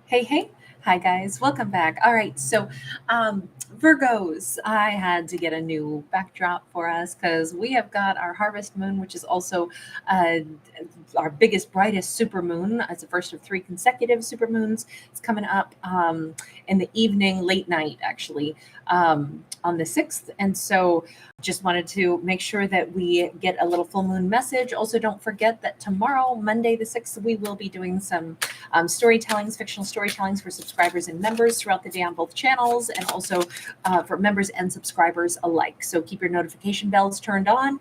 Hey, hey. Hi, guys. Welcome back. All right. Virgos, I had to get a new backdrop for us because we have got our harvest moon, which is also uh, our biggest, brightest supermoon. It's the first of three consecutive supermoons. It's coming up in the evening, late night, actually, on the 6th. And so just wanted to make sure that we get a little full moon message. Also, don't forget that tomorrow, Monday, the 6th, we will be doing some storytellings, fictional storytellings for subscribers and members throughout the day on both channels, and also for members and subscribers alike. So keep your notification bells turned on.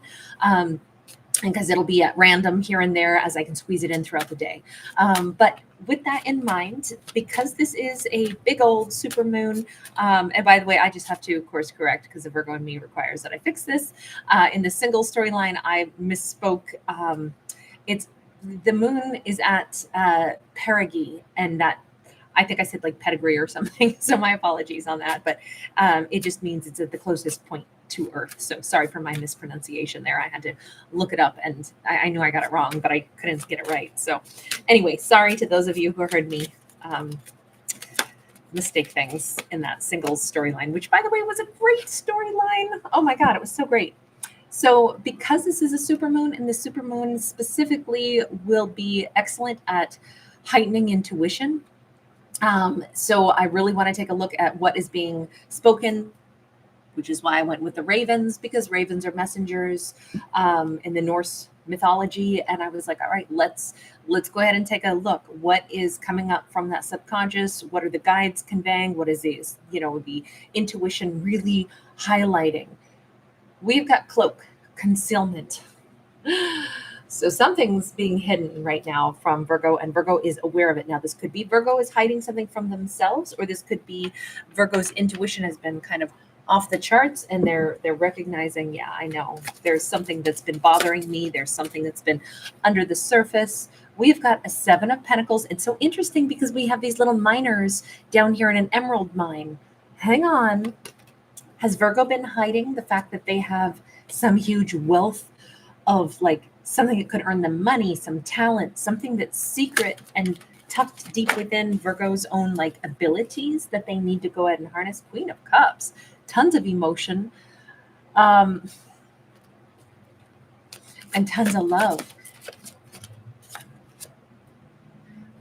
Because it'll be at random here and there as I can squeeze it in throughout the day. But with that in mind, because this is a big old super moon, and by the way, I just have to course correct because the Virgo in me requires that I fix this. In the single storyline, I misspoke. It's the moon is at perigee, and that I think I said like pedigree or something. So my apologies on that, but it just means it's at the closest point to Earth. So sorry for my mispronunciation there. I had to look it up, and I knew I got it wrong, but I couldn't get it right. So anyway, sorry to those of you who heard me mistake things in that single storyline, which by the way was a great storyline. Oh my God, it was so great. So, because this is a supermoon, and the supermoon specifically will be excellent at heightening intuition. So, I really want to take a look at what is being spoken, which is why I went with the ravens, because ravens are messengers in the Norse mythology. And I was like, all right, let's go ahead and take a look. What is coming up from that subconscious? What are the guides conveying? What is this, the intuition really highlighting? We've got cloak, concealment. So something's being hidden right now from Virgo, and Virgo is aware of it. Now, this could be Virgo is hiding something from themselves, or this could be Virgo's intuition has been kind of off the charts, and they're recognizing, yeah, I know there's something that's been bothering me. There's something that's been under the surface. We've got a 7 of Pentacles. It's so interesting because we have these little miners down here in an emerald mine. Hang on. Has Virgo been hiding the fact that they have some huge wealth of like something that could earn them money, some talent, something that's secret and tucked deep within Virgo's own like abilities that they need to go ahead and harness? Queen of Cups, tons of emotion, and tons of love.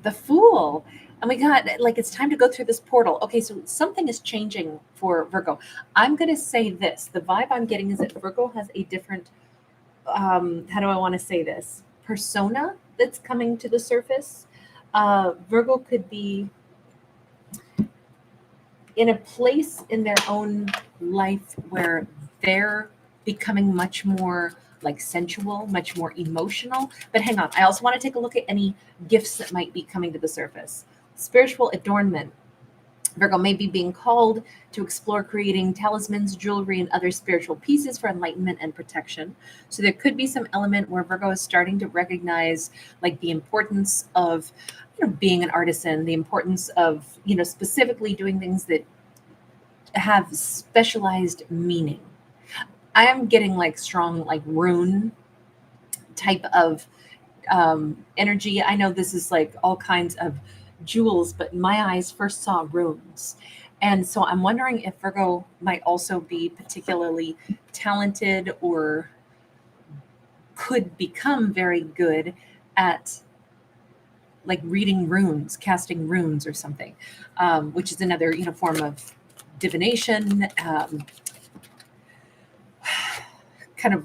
The Fool. And we got like it's time to go through this portal. Okay, so something is changing for Virgo. I'm going to say this. The vibe I'm getting is that Virgo has a different, how do I want to say this? Persona that's coming to the surface. Virgo could be in a place in their own life where they're becoming much more like sensual, much more emotional. But hang on, I also want to take a look at any gifts that might be coming to the surface. Spiritual adornment. Virgo may be being called to explore creating talismans, jewelry, and other spiritual pieces for enlightenment and protection. So there could be some element where Virgo is starting to recognize like the importance of being an artisan, the importance of specifically doing things that have specialized meaning. I am getting like strong like rune type of energy. I know this is like all kinds of jewels, but my eyes first saw runes. And so I'm wondering if Virgo might also be particularly talented or could become very good at like reading runes, casting runes or something, which is another form of divination. Kind of,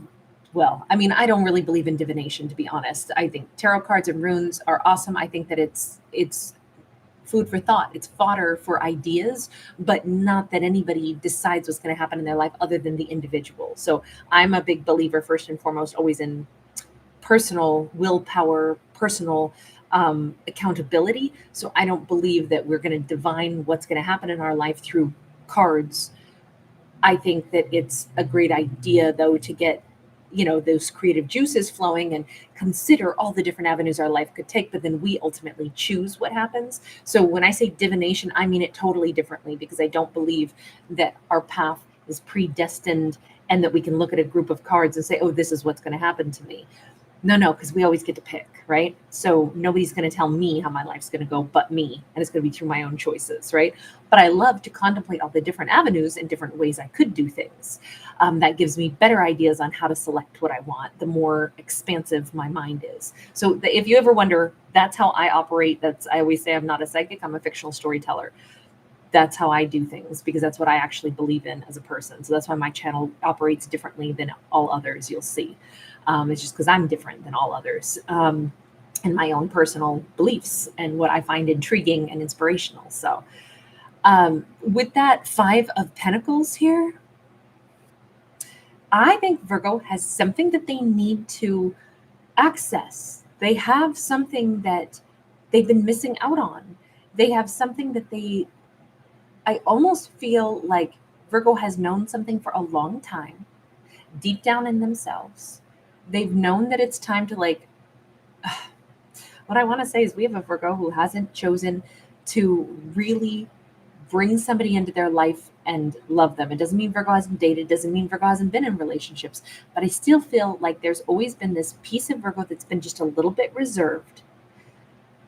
well, I mean, I don't really believe in divination, to be honest. I think tarot cards and runes are awesome. I think that it's food for thought. It's fodder for ideas, but not that anybody decides what's going to happen in their life other than the individual. So I'm a big believer, first and foremost, always in personal willpower, personal accountability. So I don't believe that we're going to divine what's going to happen in our life through cards. I think that it's a great idea, though, to get those creative juices flowing and consider all the different avenues our life could take, but then we ultimately choose what happens. So when I say divination, I mean it totally differently, because I don't believe that our path is predestined and that we can look at a group of cards and say, oh, this is what's going to happen to me. No, because we always get to pick, right? So nobody's going to tell me how my life's going to go but me, and it's going to be through my own choices, right? But I love to contemplate all the different avenues and different ways I could do things. That gives me better ideas on how to select what I want, the more expansive my mind is. So if you ever wonder, that's how I operate. I always say I'm not a psychic, I'm a fictional storyteller. That's how I do things because that's what I actually believe in as a person. So that's why my channel operates differently than all others you'll see. It's just because I'm different than all others, and my own personal beliefs and what I find intriguing and inspirational. So with that Five of Pentacles here, I think Virgo has something that they need to access. They have something that they've been missing out on. They have something that I almost feel like Virgo has known something for a long time, deep down in themselves. They've known that it's time to what I want to say is we have a Virgo who hasn't chosen to really bring somebody into their life and love them. It doesn't mean Virgo hasn't dated, doesn't mean Virgo hasn't been in relationships, but I still feel like there's always been this piece of Virgo that's been just a little bit reserved,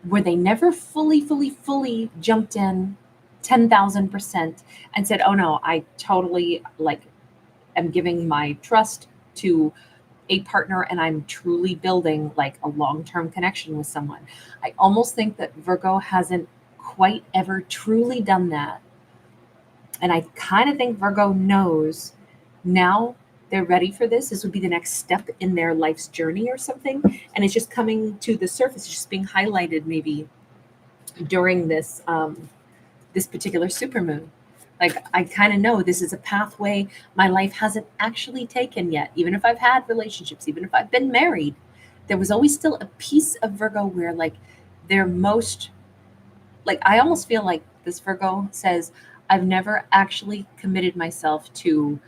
where they never fully jumped in 10,000% and said, oh no, I totally am giving my trust to a partner and I'm truly building a long-term connection with someone. I almost think that Virgo hasn't quite ever truly done that. And I kind of think Virgo knows now they're ready for this. This would be the next step in their life's journey or something. And it's just coming to the surface, just being highlighted maybe during this this particular supermoon. I kind of know this is a pathway my life hasn't actually taken yet. Even if I've had relationships, even if I've been married, there was always still a piece of Virgo where they're most I almost feel like this Virgo says, I've never actually committed myself to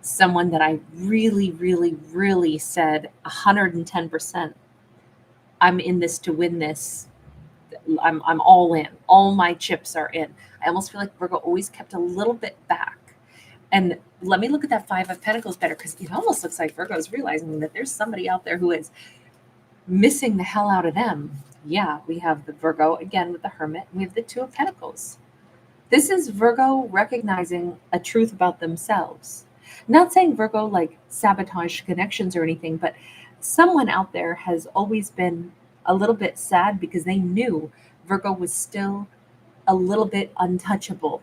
someone that I really said 110%. I'm in this to win this. I'm all in. All my chips are in. I almost feel like Virgo always kept a little bit back. And let me look at that Five of Pentacles better, because it almost looks like Virgo is realizing that there's somebody out there who is missing the hell out of them. Yeah, we have the Virgo again with the Hermit, and we have the Two of Pentacles. This is Virgo recognizing a truth about themselves. Not saying Virgo sabotage connections or anything, but someone out there has always been a little bit sad because they knew Virgo was still a little bit untouchable.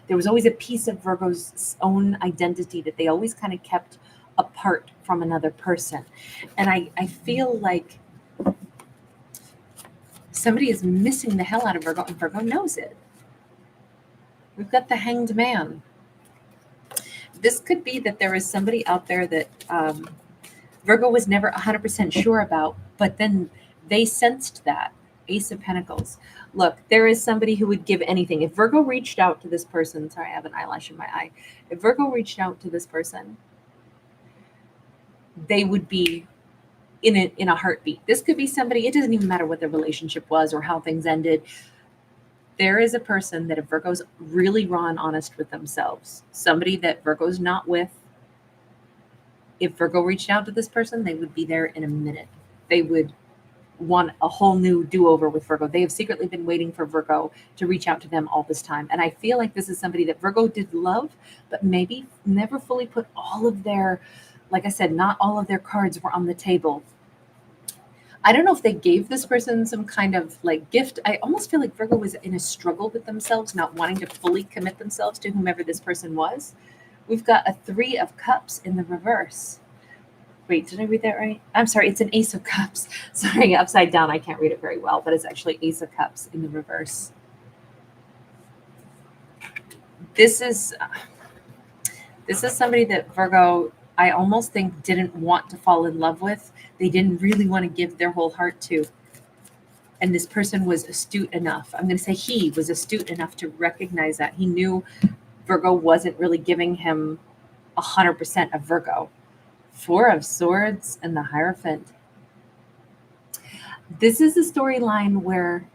There was always a piece of Virgo's own identity that they always kind of kept apart from another person. And I feel like somebody is missing the hell out of Virgo, and Virgo knows it. We've got the Hanged Man. This could be that there is somebody out there that Virgo was never 100% sure about, but then they sensed that. Ace of Pentacles. Look, there is somebody who would give anything. If Virgo reached out to this person, sorry, I have an eyelash in my eye. If Virgo reached out to this person, they would be in a heartbeat. This could be somebody, it doesn't even matter what their relationship was or how things ended. There is a person that if Virgo's really raw and honest with themselves, somebody that Virgo's not with, if Virgo reached out to this person, they would be there in a minute. They would want a whole new do-over with Virgo. They have secretly been waiting for Virgo to reach out to them all this time. And I feel like this is somebody that Virgo did love, but maybe never fully put all of their, like I said, not all of their cards were on the table. I don't know if they gave this person some kind of gift. I almost feel like Virgo was in a struggle with themselves, not wanting to fully commit themselves to whomever this person was. We've got a Three of Cups in the reverse. Wait, did I read that right? I'm sorry, it's an Ace of Cups. Sorry, upside down, I can't read it very well, but it's actually Ace of Cups in the reverse. This is somebody that Virgo, I almost think, didn't want to fall in love with. They didn't really want to give their whole heart to. And this person was astute enough. I'm going to say he was astute enough to recognize that. He knew Virgo wasn't really giving him 100% of Virgo. Four of Swords and the Hierophant. This is a storyline where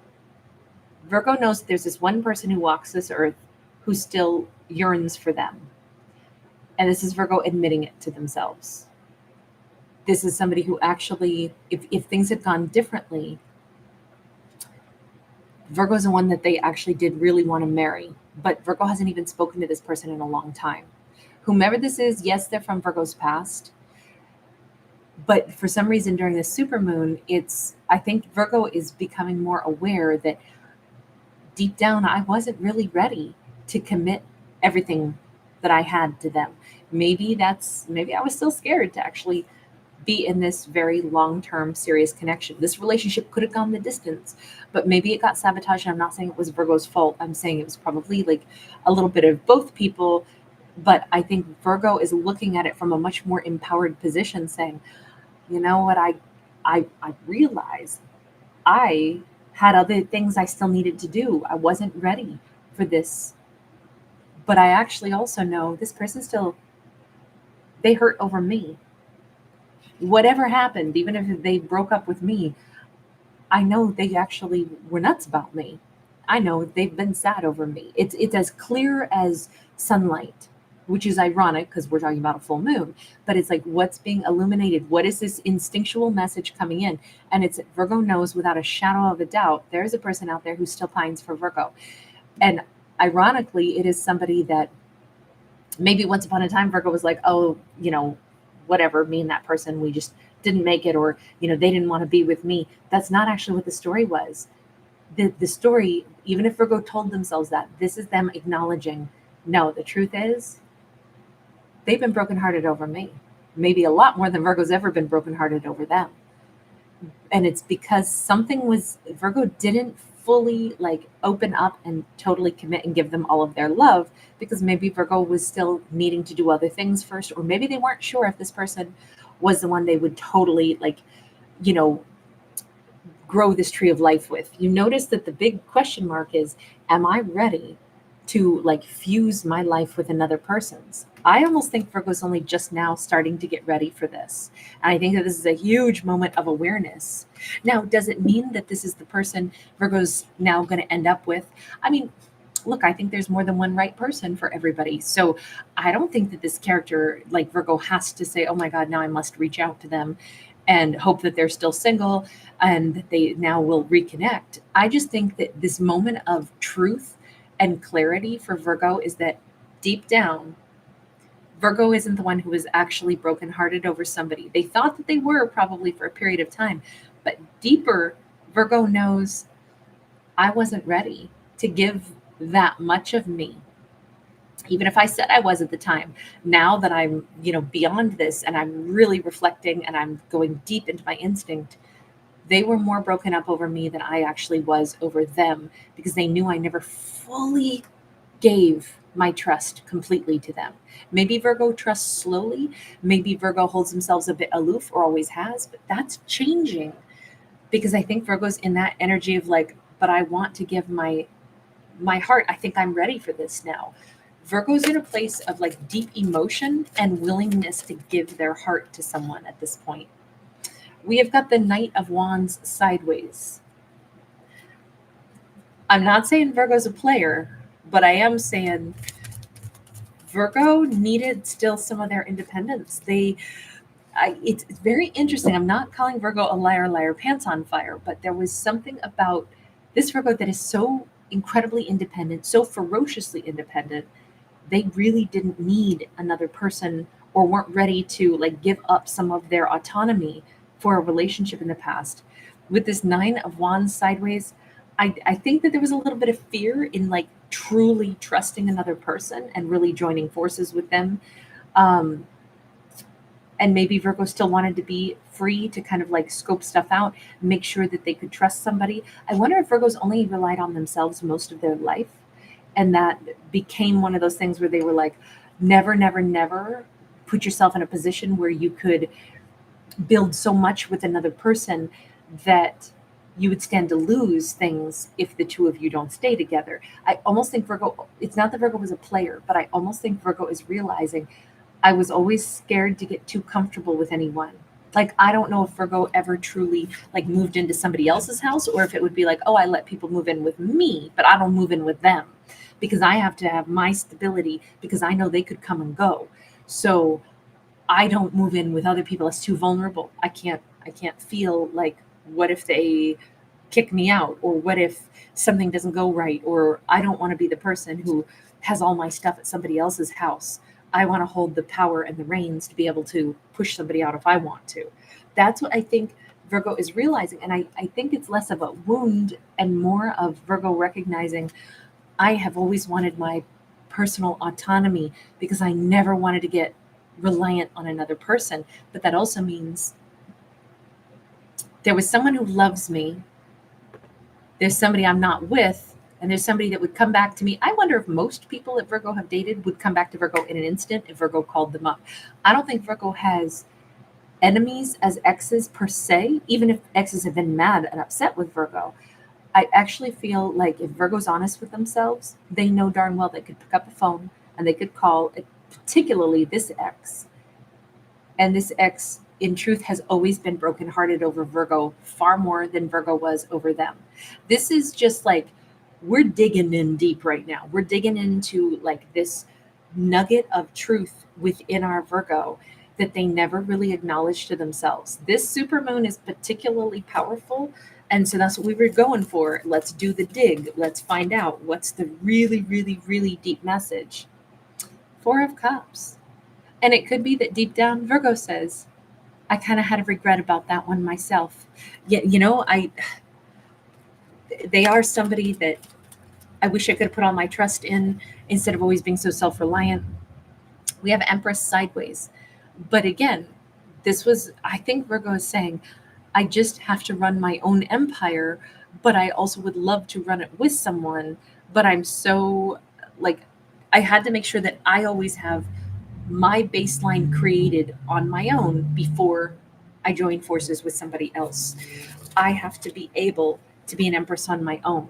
Virgo knows there's this one person who walks this earth who still yearns for them. And this is Virgo admitting it to themselves. This is somebody who actually, if things had gone differently, Virgo's the one that they actually did really want to marry, but Virgo hasn't even spoken to this person in a long time. Whomever this is, yes, they're from Virgo's past, but for some reason during the supermoon, I think Virgo is becoming more aware that deep down, I wasn't really ready to commit everything that I had to them. Maybe I was still scared to actually be in this very long-term serious connection. This relationship could have gone the distance, but maybe it got sabotaged. I'm not saying it was Virgo's fault. I'm saying it was probably like a little bit of both people. But I think Virgo is looking at it from a much more empowered position, saying, you know what, I realized I had other things I still needed to do. I wasn't ready for this. But I actually also know this person still, they hurt over me. Whatever happened, even if they broke up with me, I know they actually were nuts about me. I know they've been sad over me. It's as clear as sunlight, which is ironic because we're talking about a full moon, but it's like what's being illuminated. What is this instinctual message coming in? And it's Virgo knows without a shadow of a doubt, there's a person out there who still pines for Virgo. And ironically, it is somebody that maybe once upon a time Virgo was like, oh, whatever, me and that person, we just didn't make it, or they didn't want to be with me. That's not actually what the story was. The story, even if Virgo told themselves that, this is them acknowledging, no, the truth is they've been brokenhearted over me, maybe a lot more than Virgo's ever been brokenhearted over them. And it's because Virgo didn't fully like open up and totally commit and give them all of their love, because maybe Virgo was still needing to do other things first, or maybe they weren't sure if this person was the one they would totally grow this tree of life with. You notice that the big question mark is, am I ready to fuse my life with another person's? I almost think Virgo's only just now starting to get ready for this. And I think that this is a huge moment of awareness. Now, does it mean that this is the person Virgo's now going to end up with? I mean, look, I think there's more than one right person for everybody. So I don't think that this character like Virgo has to say, oh my God, now I must reach out to them and hope that they're still single and that they now will reconnect. I just think that this moment of truth and clarity for Virgo is that deep down, Virgo isn't the one who was actually brokenhearted over somebody. They thought that they were probably for a period of time, but deeper, Virgo knows I wasn't ready to give that much of me. Even if I said I was at the time, now that I'm, beyond this and I'm really reflecting and I'm going deep into my instinct, they were more broken up over me than I actually was over them, because they knew I never fully gave my trust completely to them. Maybe Virgo trusts slowly. Maybe Virgo holds themselves a bit aloof, or always has, but that's changing, because I think Virgo's in that energy of but I want to give my heart. I think I'm ready for this now. Virgo's in a place of deep emotion and willingness to give their heart to someone at this point. We have got the Knight of Wands sideways. I'm not saying Virgo's a player, but I am saying Virgo needed still some of their independence. It's very interesting. I'm not calling Virgo a liar, liar, pants on fire, but there was something about this Virgo that is so incredibly independent, so ferociously independent. They really didn't need another person, or weren't ready to give up some of their autonomy for a relationship in the past. With this Nine of Wands sideways, I think that there was a little bit of fear in truly trusting another person and really joining forces with them. And maybe Virgo still wanted to be free to kind of scope stuff out, make sure that they could trust somebody. I wonder if Virgos only relied on themselves most of their life, and that became one of those things where they were never, never, never put yourself in a position where you could build so much with another person that you would stand to lose things if the two of you don't stay together. I almost think Virgo, it's not that Virgo was a player, but I almost think Virgo is realizing I was always scared to get too comfortable with anyone. I don't know if Virgo ever truly moved into somebody else's house, or if it would be oh, I let people move in with me, but I don't move in with them, because I have to have my stability, because I know they could come and go. So I don't move in with other people. It's too vulnerable. I can't feel like, what if they kick me out, or what if something doesn't go right, or I don't want to be the person who has all my stuff at somebody else's house. I want to hold the power and the reins to be able to push somebody out if I want to. That's what I think Virgo is realizing. And I think it's less of a wound and more of Virgo recognizing, I have always wanted my personal autonomy because I never wanted to get reliant on another person. But that also means there was someone who loves me, there's somebody I'm not with, and there's somebody that would come back to me. I wonder if most people that Virgo have dated would come back to Virgo in an instant if Virgo called them up. I don't think Virgo has enemies as exes per se, even if exes have been mad and upset with Virgo. I actually feel like if Virgo's honest with themselves, they know darn well they could pick up the phone and they could call, particularly this ex. And this ex, in truth, has always been brokenhearted over Virgo far more than Virgo was over them. This is just like, we're digging in deep right now. We're digging into like this nugget of truth within our Virgo that they never really acknowledged to themselves. This supermoon is particularly powerful. And so that's what we were going for. Let's do the dig. Let's find out what's the really, really, really deep message. Four of Cups. And it could be that deep down Virgo says, I kind of had a regret about that one myself. Yeah, they are somebody that I wish I could have put all my trust in instead of always being so self-reliant. We have Empress sideways. But again, I think Virgo is saying, I just have to run my own empire, but I also would love to run it with someone. But I'm so like, I had to make sure that I always have my baseline created on my own before I join forces with somebody else. I have to be able to be an empress on my own.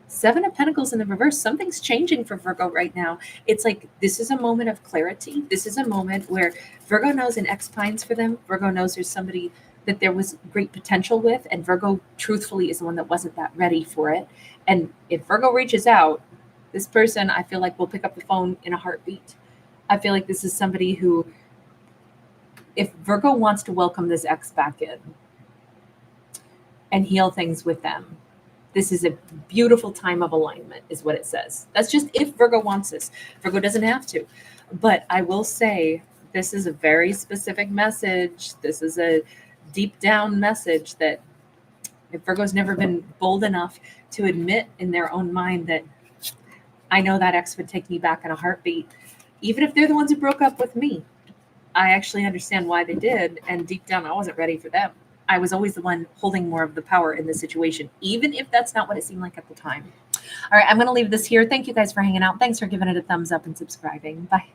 Seven of Pentacles in the reverse. Something's changing for Virgo right now. It's like, this is a moment of clarity. This is a moment where Virgo knows an ex pines for them. Virgo knows there's somebody that there was great potential with, and Virgo truthfully is the one that wasn't that ready for it. And if Virgo reaches out, this person, I feel like, will pick up the phone in a heartbeat. I feel like this is somebody who, if Virgo wants to welcome this ex back in and heal things with them, this is a beautiful time of alignment, is what it says. That's just if Virgo wants this. Virgo doesn't have to. But I will say, this is a very specific message. This is a deep down message that if Virgo's never been bold enough to admit in their own mind that, I know that ex would take me back in a heartbeat, even if they're the ones who broke up with me. I actually understand why they did. And deep down, I wasn't ready for them. I was always the one holding more of the power in the situation, even if that's not what it seemed like at the time. All right, I'm going to leave this here. Thank you guys for hanging out. Thanks for giving it a thumbs up and subscribing. Bye.